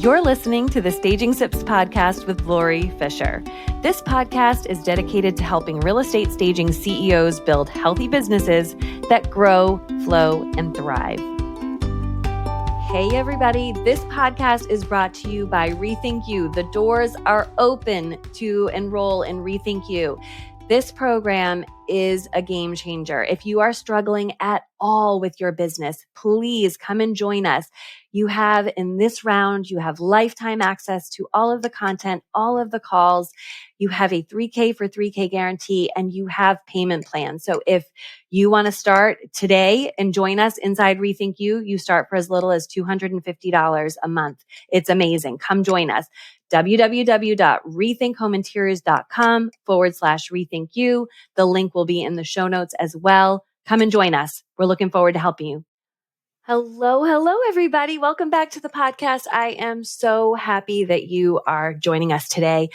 You're listening to the Staging Sips podcast with Lori Fisher. This podcast is dedicated to helping real estate staging CEOs build healthy businesses that grow, flow, and thrive. Hey, everybody. This podcast is brought to you by Rethink You. The doors are open to enroll in Rethink You. This program is a game changer. If you are struggling at all with your business, please come and join us. You have in this round, you have lifetime access to all of the content, all of the calls. You have a 3K for 3K guarantee, and you have payment plans. So if you want to start today and join us inside Rethink You, you start for as little as $250 a month. It's amazing. Come join us. www.rethinkHomeInteriors.com/rethink you. The link will be in the show notes as well. Come and join us. We're looking forward to helping you. Hello, everybody. Welcome back to the podcast. I am so happy that you are joining us today.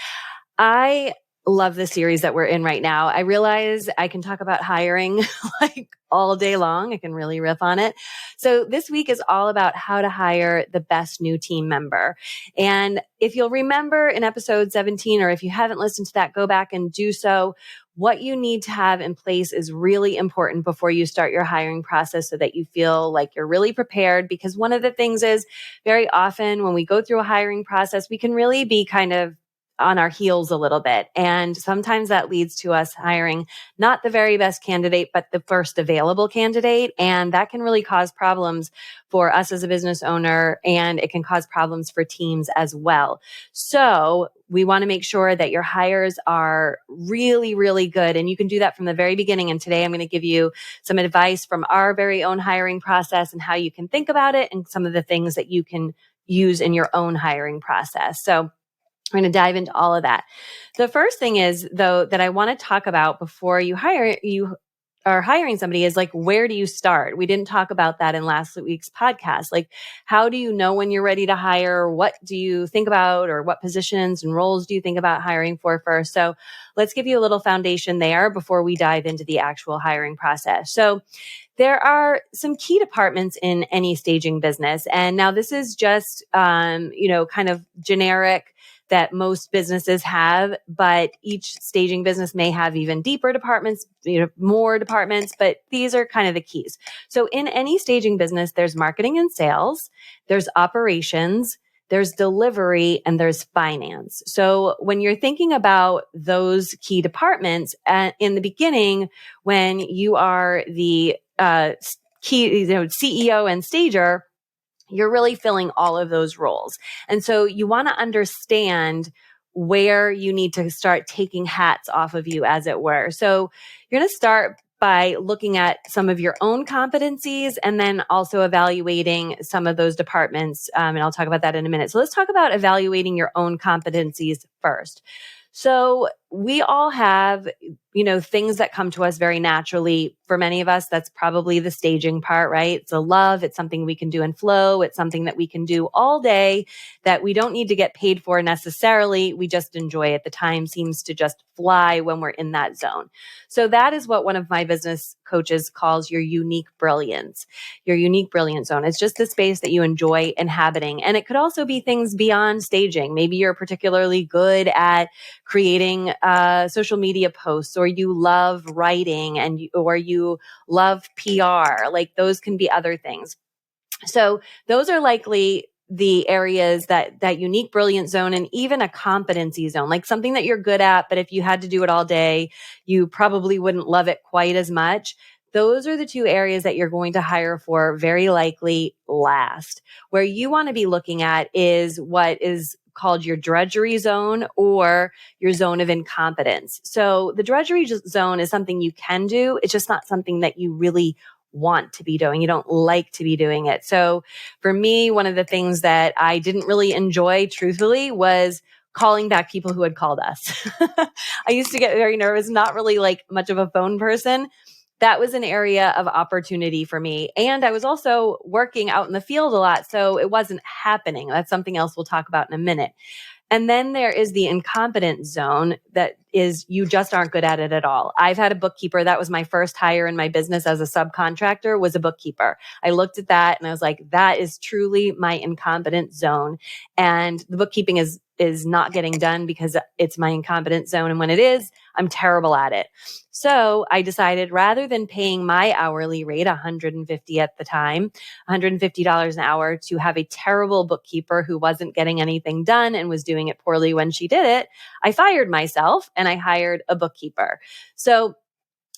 I love the series that we're in right now. I realize I can talk about hiring like all day long. I can really riff on it. So this week is all about how to hire the best new team member. And if you'll remember in episode 17, or if you haven't listened to that, go back and do so. What you need to have in place is really important before you start your hiring process so that you feel like you're really prepared. Because one of the things is very often when we go through a hiring process, we can really be kind of on our heels a little bit. And sometimes that leads to us hiring not the very best candidate, but the first available candidate. And that can really cause problems for us as a business owner, and it can cause problems for teams as well. So we want to make sure that your hires are really, really good. And you can do that from the very beginning. And today I'm going to give you some advice from our very own hiring process and how you can think about it and some of the things that you can use in your own hiring process. So we're going to dive into all of that. The first thing is, though, that I want to talk about before you are hiring somebody is like, where do you start? We didn't talk about that in last week's podcast. Like, how do you know when you're ready to hire? What do you think about, or what positions and roles do you think about hiring for first? So let's give you a little foundation there before we dive into the actual hiring process. So there are some key departments in any staging business. And now this is just, kind of generic that most businesses have, but each staging business may have even deeper departments, more departments, but these are kind of the keys. So in any staging business, there's marketing and sales, there's operations, there's delivery, and there's finance. So when you're thinking about those key departments in the beginning, when you are the key, CEO and stager, you're really filling all of those roles. And so you want to understand where you need to start taking hats off of you, as it were. So you're going to start by looking at some of your own competencies and then also evaluating some of those departments. And I'll talk about that in a minute. So let's talk about evaluating your own competencies first. So we all have, things that come to us very naturally. For many of us, that's probably the staging part, right? It's a love. It's something we can do in flow. It's something that we can do all day that we don't need to get paid for necessarily. We just enjoy it. The time seems to just fly when we're in that zone. So that is what one of my business coaches calls your unique brilliance, your unique brilliance zone. It's just the space that you enjoy inhabiting. And it could also be things beyond staging. Maybe you're particularly good at creating social media posts, or you love writing or you love PR. Like, those can be other things. So those are likely the areas that unique brilliant zone, and even a competency zone, like something that you're good at, but if you had to do it all day, you probably wouldn't love it quite as much. Those are the two areas that you're going to hire for very likely last. Where you want to be looking at is what is called your drudgery zone, or your zone of incompetence. So the drudgery zone is something you can do. It's just not something that you really want to be doing. You don't like to be doing it. So for me, one of the things that I didn't really enjoy, truthfully, was calling back people who had called us. I used to get very nervous, not really like much of a phone person. That was an area of opportunity for me. And I was also working out in the field a lot, so it wasn't happening. That's something else we'll talk about in a minute. And then there is the incompetent zone that is you just aren't good at it at all. I've had a bookkeeper. That was my first hire in my business as a subcontractor, was a bookkeeper. I looked at that and I was like, that is truly my incompetent zone. And the bookkeeping is not getting done because it's my incompetent zone. And when it is, I'm terrible at it. So I decided rather than paying my hourly rate, $150 at the time, $150 an hour, to have a terrible bookkeeper who wasn't getting anything done and was doing it poorly when she did it, I fired myself and I hired a bookkeeper. So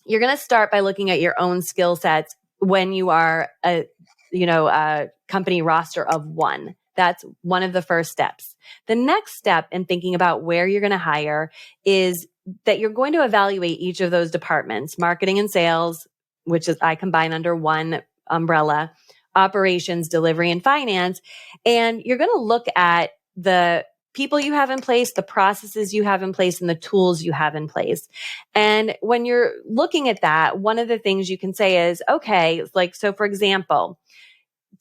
you're going to start by looking at your own skill sets when you are a company roster of one. That's one of the first steps. The next step in thinking about where you're going to hire is that you're going to evaluate each of those departments: marketing and sales, which is I combine under one umbrella, operations, delivery, and finance. And you're going to look at the people you have in place, the processes you have in place, and the tools you have in place. And when you're looking at that, one of the things you can say is, okay, like, so for example,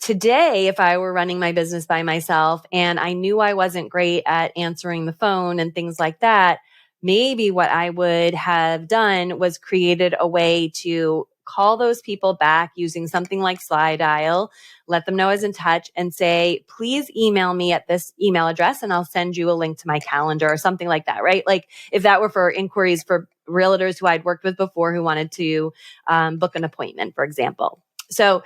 today, if I were running my business by myself and I knew I wasn't great at answering the phone and things like that, maybe what I would have done was created a way to call those people back using something like Slide Dial, let them know I was in touch, and say, please email me at this email address and I'll send you a link to my calendar or something like that, right? Like if that were for inquiries for realtors who I'd worked with before who wanted to book an appointment, for example. So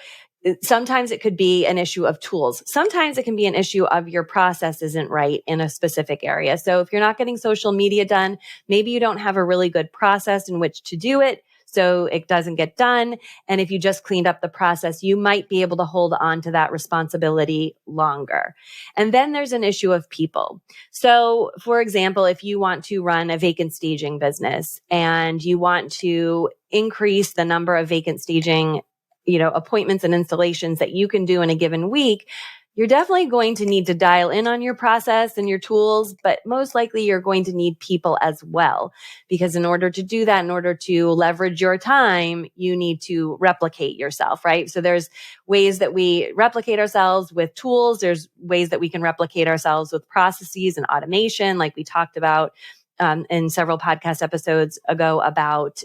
sometimes it could be an issue of tools. Sometimes it can be an issue of your process isn't right in a specific area. So if you're not getting social media done, maybe you don't have a really good process in which to do it, so it doesn't get done. And if you just cleaned up the process, you might be able to hold on to that responsibility longer. And then there's an issue of people. So for example, if you want to run a vacant staging business and you want to increase the number of vacant staging appointments and installations that you can do in a given week, you're definitely going to need to dial in on your process and your tools, but most likely you're going to need people as well. Because in order to do that, in order to leverage your time, you need to replicate yourself, right? So there's ways that we replicate ourselves with tools. There's ways that we can replicate ourselves with processes and automation, like we talked about in several podcast episodes ago about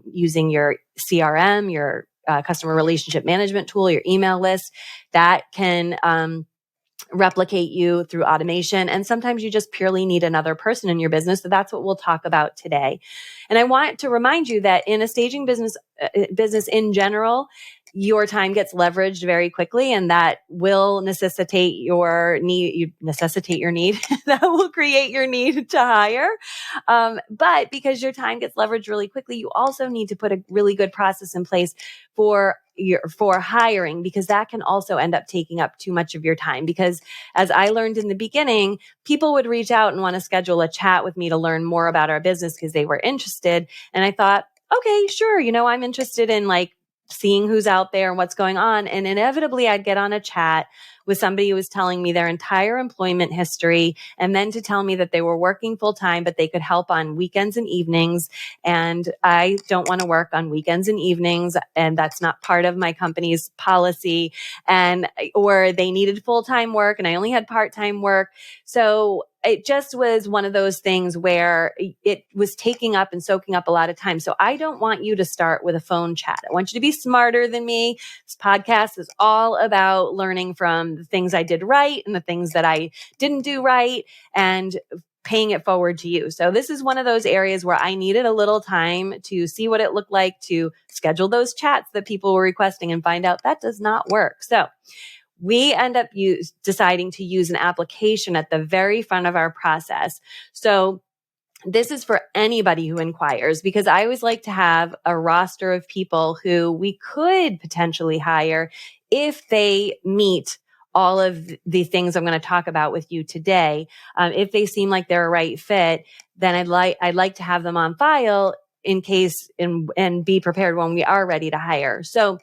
using your CRM, your customer relationship management tool, your email list that can replicate you through automation. And sometimes you just purely need another person in your business. So that's what we'll talk about today. And I want to remind you that in a staging business in general, your time gets leveraged very quickly, and that will necessitate your need. That will create your need to hire. But because your time gets leveraged really quickly, you also need to put a really good process in place for hiring, because that can also end up taking up too much of your time. Because as I learned in the beginning, people would reach out and want to schedule a chat with me to learn more about our business because they were interested. And I thought, okay, sure. I'm interested in seeing who's out there and what's going on. And inevitably I'd get on a chat with somebody who was telling me their entire employment history, and then to tell me that they were working full time, but they could help on weekends and evenings. And I don't want to work on weekends and evenings. And that's not part of my company's policy. Or they needed full-time work and I only had part-time work. So it just was one of those things where it was taking up and soaking up a lot of time. So I don't want you to start with a phone chat. I want you to be smarter than me. This podcast is all about learning from the things I did right and the things that I didn't do right, and paying it forward to you. So this is one of those areas where I needed a little time to see what it looked like to schedule those chats that people were requesting and find out that does not work. So we end up deciding to use an application at the very front of our process. So this is for anybody who inquires, because I always like to have a roster of people who we could potentially hire if they meet all of the things I'm going to talk about with you today. If they seem like they're a right fit, then I'd like to have them on file in case and be prepared when we are ready to hire. So,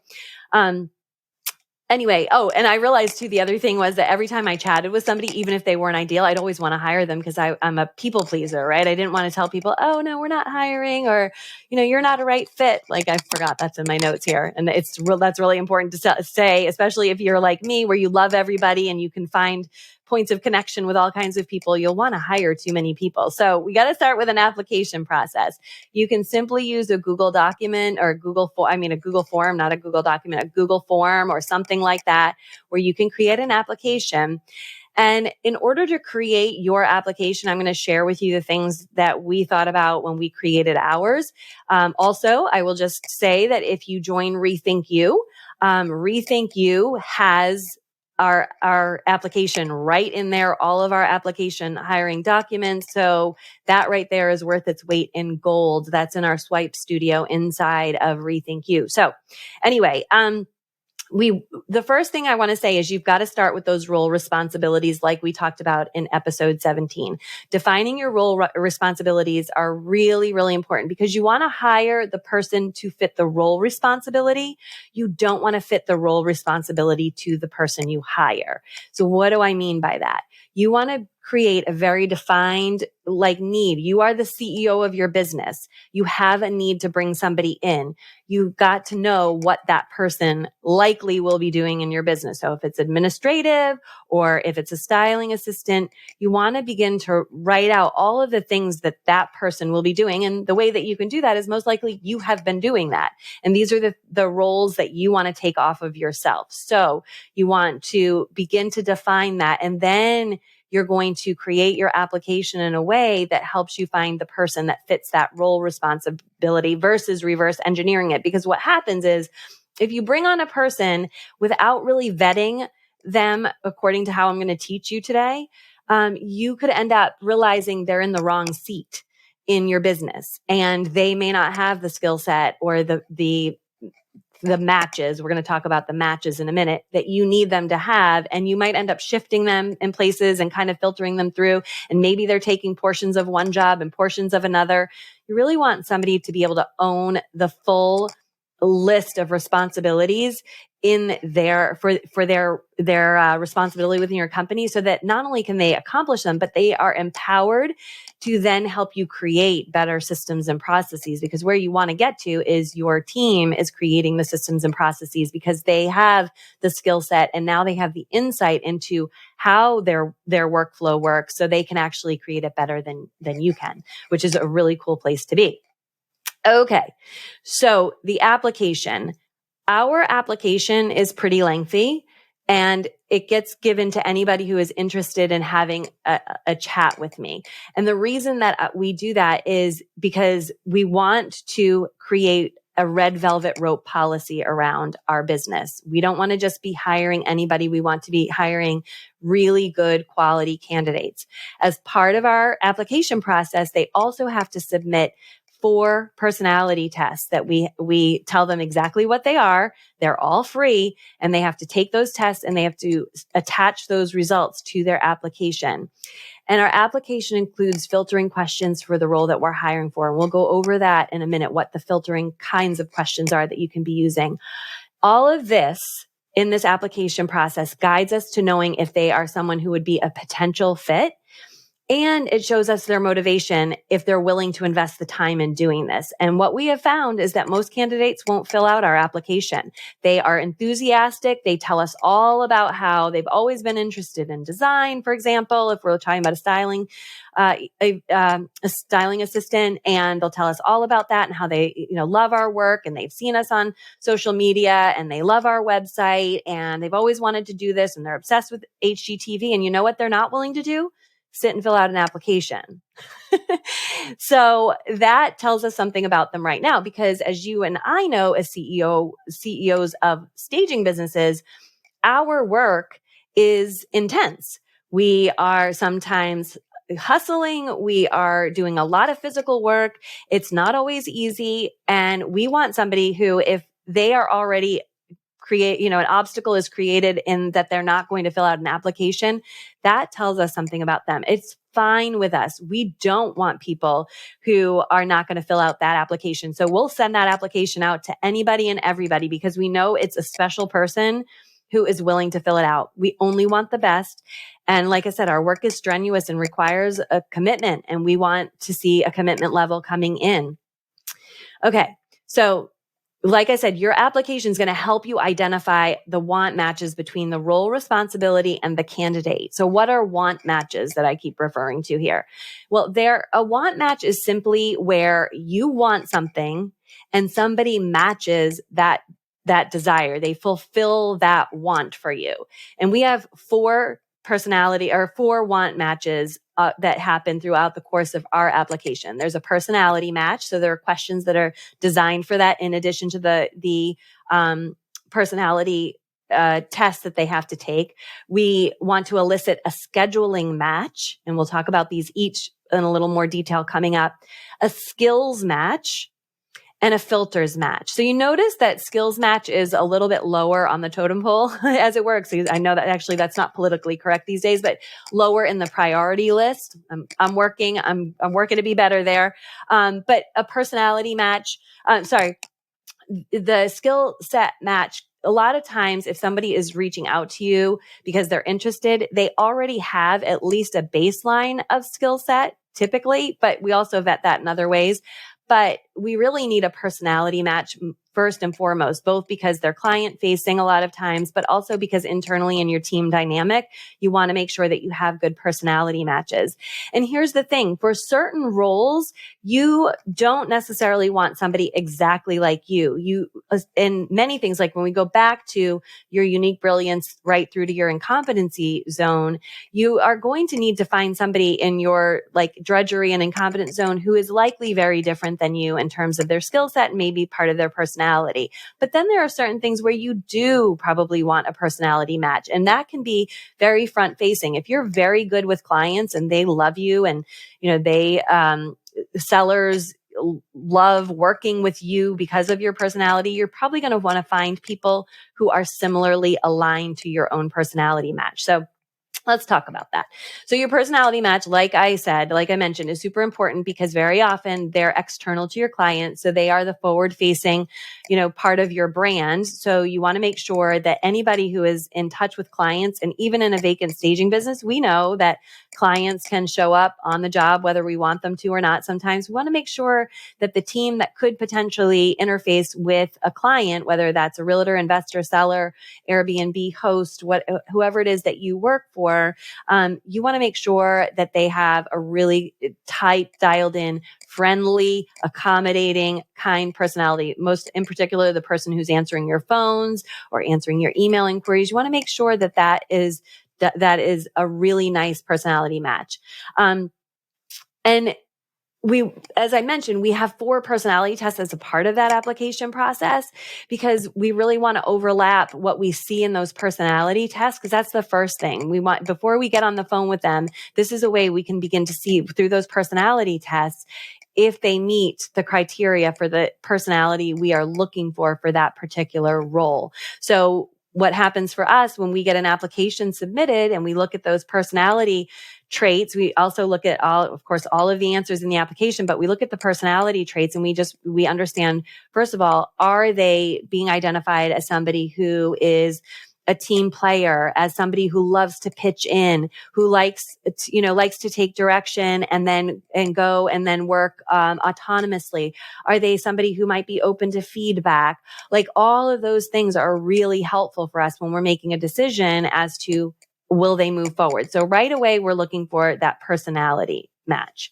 anyway, and I realized too, the other thing was that every time I chatted with somebody, even if they weren't ideal, I'd always want to hire them because I'm a people pleaser, right? I didn't want to tell people, oh no, we're not hiring, or, you're not a right fit. Like I forgot that's in my notes here. And that's really important to say, especially if you're like me, where you love everybody and you can find points of connection with all kinds of people, you'll want to hire too many people. So we got to start with an application process. You can simply use a Google document or a Google form, not a Google document, a Google form or something like that, where you can create an application. And in order to create your application, I'm going to share with you the things that we thought about when we created ours. Also, I will just say that if you join Rethink You has our application right in there, all of our application hiring documents. So that right there is worth its weight in gold. That's in our Swipe Studio inside of Rethink You. So anyway, the first thing I want to say is you've got to start with those role responsibilities like we talked about in episode 17. Defining your role responsibilities are really, really important because you want to hire the person to fit the role responsibility. You don't want to fit the role responsibility to the person you hire. So what do I mean by that? You want to create a very defined need. You are the CEO of your business. You have a need to bring somebody in. You've got to know what that person likely will be doing in your business. So if it's administrative or if it's a styling assistant, you want to begin to write out all of the things that that person will be doing. And the way that you can do that is most likely you have been doing that. And these are the roles that you want to take off of yourself. So you want to begin to define that, and then you're going to create your application in a way that helps you find the person that fits that role responsibility versus reverse engineering it. Because what happens is if you bring on a person without really vetting them according to how I'm going to teach you today, you could end up realizing they're in the wrong seat in your business and they may not have the skill set or the matches. We're going to talk about the matches in a minute that you need them to have. And you might end up shifting them in places and kind of filtering them through. And maybe they're taking portions of one job and portions of another. You really want somebody to be able to own the full list of responsibilities in their responsibility within your company, so that not only can they accomplish them, but they are empowered to then help you create better systems and processes. Because where you want to get to is your team is creating the systems and processes because they have the skill set and now they have the insight into how their workflow works, so they can actually create it better than you can, which is a really cool place to be. Okay, so the application. Our application is pretty lengthy and it gets given to anybody who is interested in having a chat with me. And the reason that we do that is because we want to create a red velvet rope policy around our business. We don't want to just be hiring anybody. We want to be hiring really good quality candidates. As part of our application process, they also have to submit 4 personality tests that we tell them exactly what they are. They're all free, and they have to take those tests and they have to attach those results to their application. And our application includes filtering questions for the role that we're hiring for. And we'll go over that in a minute, what the filtering kinds of questions are that you can be using. All of this in this application process guides us to knowing if they are someone who would be a potential fit. And it shows us their motivation if they're willing to invest the time in doing this. And what we have found is that most candidates won't fill out our application. They are enthusiastic. They tell us all about how they've always been interested in design, for example, if we're talking about a styling assistant, and they'll tell us all about that and how they, love our work and they've seen us on social media and they love our website and they've always wanted to do this and they're obsessed with HGTV. And you know what they're not willing to do? Sit and fill out an application. So that tells us something about them right now, because as you and I know, as CEOs of staging businesses, our work is intense. We are sometimes hustling. We are doing a lot of physical work. It's not always easy. And we want somebody who, if they are already an obstacle is created in that they're not going to fill out an application, that tells us something about them. It's fine with us. We don't want people who are not going to fill out that application. So we'll send that application out to anybody and everybody because we know it's a special person who is willing to fill it out. We only want the best. And like I said, our work is strenuous and requires a commitment, and we want to see a commitment level coming in. Okay. So like I said, your application is going to help you identify the want matches between the role responsibility and the candidate. So what are want matches that I keep referring to here? Well, a want match is simply where you want something and somebody matches that desire. They fulfill that want for you. And we have four want matches that happen throughout the course of our application. There's a personality match. So there are questions that are designed for that in addition to the personality test that they have to take. We want to elicit a scheduling match, and we'll talk about these each in a little more detail coming up. A skills match, and a filters match. So you notice that skills match is a little bit lower on the totem pole as it works. I know that actually that's not politically correct these days, but lower in the priority list. I'm working to be better there. But a personality match, the skill set match, a lot of times if somebody is reaching out to you because they're interested, they already have at least a baseline of skill set typically, but we also vet that in other ways. But we really need a personality match first and foremost, both because they're client facing a lot of times, but also because internally in your team dynamic, you want to make sure that you have good personality matches. And here's the thing, for certain roles, you don't necessarily want somebody exactly like you. In many things, like when we go back to your unique brilliance right through to your incompetency zone, you are going to need to find somebody in your like drudgery and incompetence zone who is likely very different than you in terms of their skill set and maybe part of their personality. But then there are certain things where you do probably want a personality match, and that can be very front facing. If you're very good with clients and they love you and, sellers love working with you because of your personality, you're probably going to want to find people who are similarly aligned to your own personality match. So let's talk about that. So your personality match, like I mentioned, is super important because very often they're external to your client. So they are the forward facing, part of your brand. So you want to make sure that anybody who is in touch with clients, and even in a vacant staging business, we know that clients can show up on the job, whether we want them to or not. Sometimes we want to make sure that the team that could potentially interface with a client, whether that's a realtor, investor, seller, Airbnb host, whoever it is that you work for, you want to make sure that they have a really tight, dialed in, friendly, accommodating, kind personality. Most in particular, the person who's answering your phones or answering your email inquiries. You want to make sure that is a really nice personality match. And as I mentioned, we have 4 personality tests as a part of that application process because we really want to overlap what we see in those personality tests, because that's the first thing we want before we get on the phone with them. This is a way we can begin to see through those personality tests if they meet the criteria for the personality we are looking for that particular role. So what happens for us when we get an application submitted and we look at those personality traits, we also look at all of the answers in the application, but we look at the personality traits and we understand, first of all, are they being identified as somebody who is a team player, as somebody who loves to pitch in, who likes to take direction and go and then work autonomously? Are they somebody who might be open to feedback? Like all of those things are really helpful for us when we're making a decision as to will they move forward. So right away, we're looking for that personality match.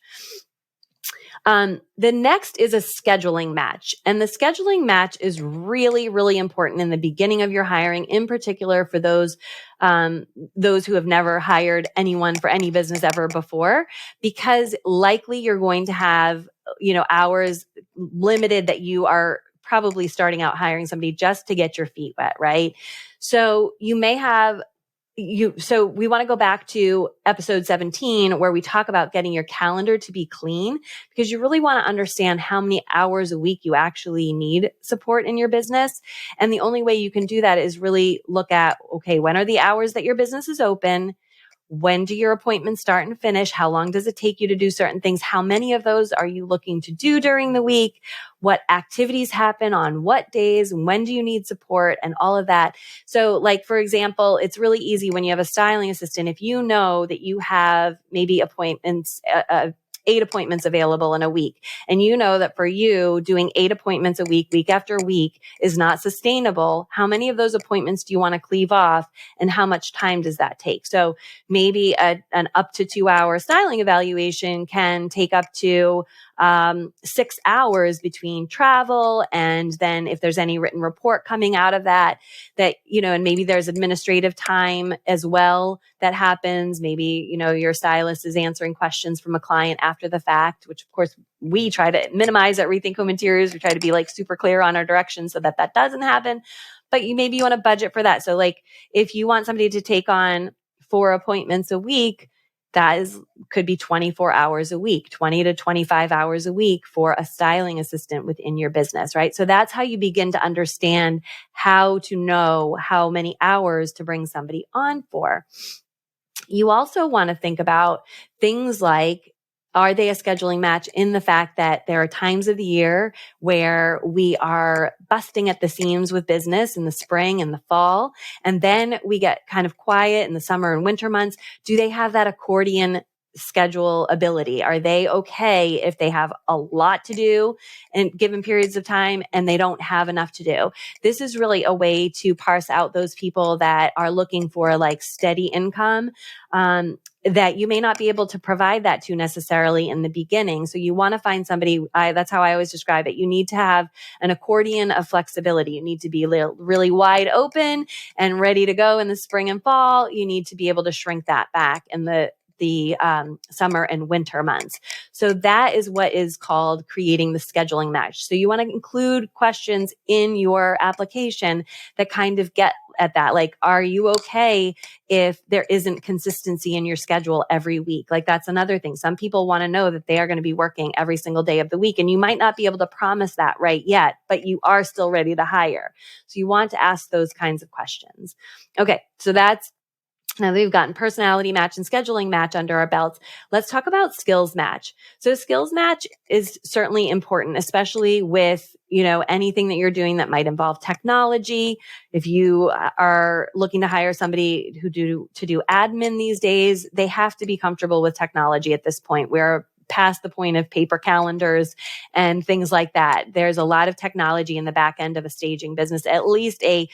The next is a scheduling match. And the scheduling match is really, really important in the beginning of your hiring, in particular for those who have never hired anyone for any business ever before, because likely you're going to have, hours limited that you are probably starting out hiring somebody just to get your feet wet, right? So you may have so we want to go back to episode 17 where we talk about getting your calendar to be clean, because you really want to understand how many hours a week you actually need support in your business. And the only way you can do that is really look at, okay, when are the hours that your business is open? When do your appointments start and finish? How long does it take you to do certain things? How many of those are you looking to do during the week? What activities happen on what days? When do you need support? And all of that. So like, for example, it's really easy when you have a styling assistant. If you know that you have maybe appointments, 8 appointments available in a week. And you know that for you, doing 8 appointments a week after week is not sustainable. How many of those appointments do you want to cleave off, and how much time does that take? So maybe an up to 2-hour styling evaluation can take up to 6 hours between travel, and then if there's any written report coming out of that, and maybe there's administrative time as well that happens. Maybe, your stylist is answering questions from a client after the fact, which of course we try to minimize at Rethink Home Interiors. We try to be super clear on our direction so that doesn't happen. But maybe you want to budget for that. So if you want somebody to take on 4 appointments a week, could be 24 hours a week, 20 to 25 hours a week for a styling assistant within your business, right? So that's how you begin to understand how to know how many hours to bring somebody on for. You also want to think about things like, are they a scheduling match in the fact that there are times of the year where we are busting at the seams with business in the spring and the fall, and then we get kind of quiet in the summer and winter months? Do they have that accordion schedule ability? Are they okay if they have a lot to do in given periods of time and they don't have enough to do? This is really a way to parse out those people that are looking for steady income, that you may not be able to provide that to necessarily in the beginning. So you want to find somebody, that's how I always describe it. You need to have an accordion of flexibility. You need to be really wide open and ready to go in the spring and fall. You need to be able to shrink that back in the summer and winter months. So that is what is called creating the scheduling match. So you want to include questions in your application that kind of get at that. Are you okay if there isn't consistency in your schedule every week? That's another thing. Some people want to know that they are going to be working every single day of the week, and you might not be able to promise that right yet, but you are still ready to hire. So you want to ask those kinds of questions. Okay. So now that we've gotten personality match and scheduling match under our belts, let's talk about skills match. So skills match is certainly important, especially with, anything that you're doing that might involve technology. If you are looking to hire somebody to do admin these days, they have to be comfortable with technology at this point. We're past the point of paper calendars and things like that. There's a lot of technology in the back end of a staging business, at least a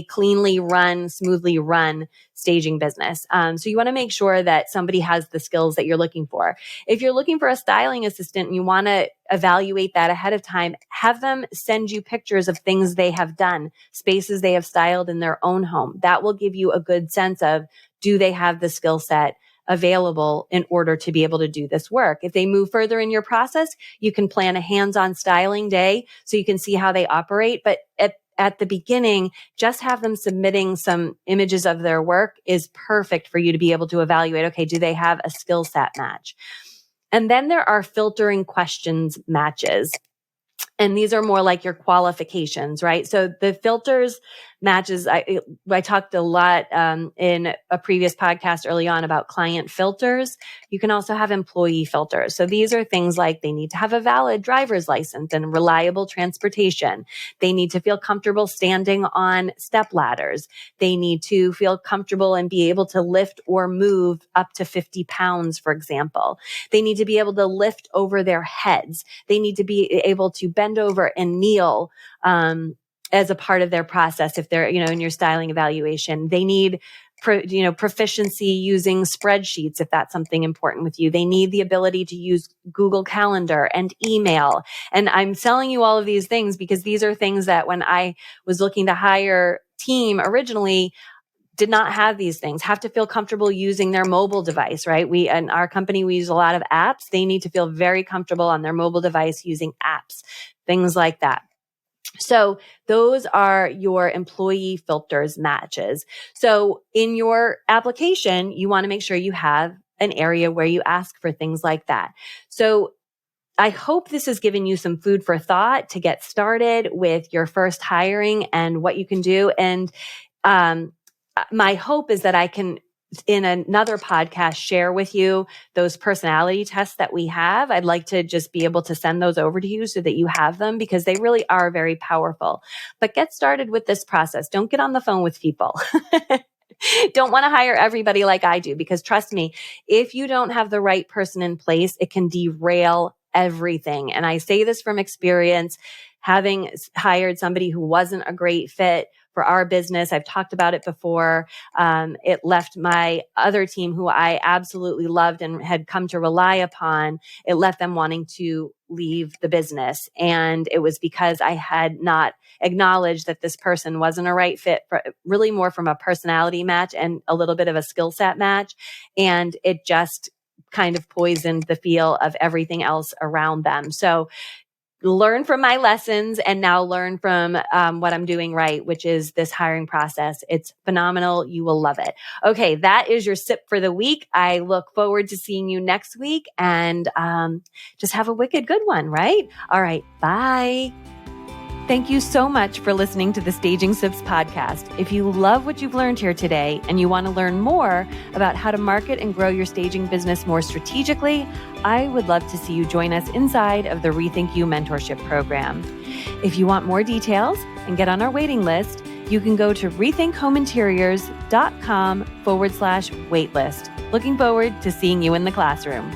cleanly run, smoothly run staging business. So you want to make sure that somebody has the skills that you're looking for. If you're looking for a styling assistant and you want to evaluate that ahead of time, have them send you pictures of things they have done, spaces they have styled in their own home. That will give you a good sense of, do they have the skill set available in order to be able to do this work? If they move further in your process, you can plan a hands-on styling day so you can see how they operate. But at the beginning, just have them submitting some images of their work is perfect for you to be able to evaluate, okay, do they have a skill set match? And then there are filtering questions matches. And these are more like your qualifications, right? So the filters matches, I talked a lot in a previous podcast early on about client filters. You can also have employee filters. So these are things like they need to have a valid driver's license and reliable transportation. They need to feel comfortable standing on step ladders. They need to feel comfortable and be able to lift or move up to 50 pounds, for example. They need to be able to lift over their heads. They need to be able to bend over and kneel as a part of their process. If they're, in your styling evaluation, they need, proficiency using spreadsheets, if that's something important with you. They need the ability to use Google Calendar and email. And I'm telling you all of these things because these are things that when I was looking to hire team originally, did not have these things, have to feel comfortable using their mobile device, right? In our company, we use a lot of apps. They need to feel very comfortable on their mobile device using apps, things like that. So those are your employee filters matches. So in your application, you want to make sure you have an area where you ask for things like that. So I hope this has given you some food for thought to get started with your first hiring and what you can do. And my hope is that I can, in another podcast, share with you those personality tests that we have. I'd like to just be able to send those over to you so that you have them because they really are very powerful. But get started with this process. Don't get on the phone with people. don't want to hire everybody like I do, because trust me, if you don't have the right person in place, it can derail everything. And I say this from experience, having hired somebody who wasn't a great fit for our business. I've talked about it before. It left my other team, who I absolutely loved and had come to rely upon, it left them wanting to leave the business. And it was because I had not acknowledged that this person wasn't a right fit, for really more from a personality match and a little bit of a skill set match. And it just kind of poisoned the feel of everything else around them. So learn from my lessons and now learn from what I'm doing right, which is this hiring process. It's phenomenal. You will love it. Okay, that is your sip for the week. I look forward to seeing you next week, and just have a wicked good one, right? All right, bye. Thank you so much for listening to the Staging Sips podcast. If you love what you've learned here today and you want to learn more about how to market and grow your staging business more strategically, I would love to see you join us inside of the Rethink You mentorship program. If you want more details and get on our waiting list, you can go to rethinkhomeinteriors.com/waitlist. Looking forward to seeing you in the classroom.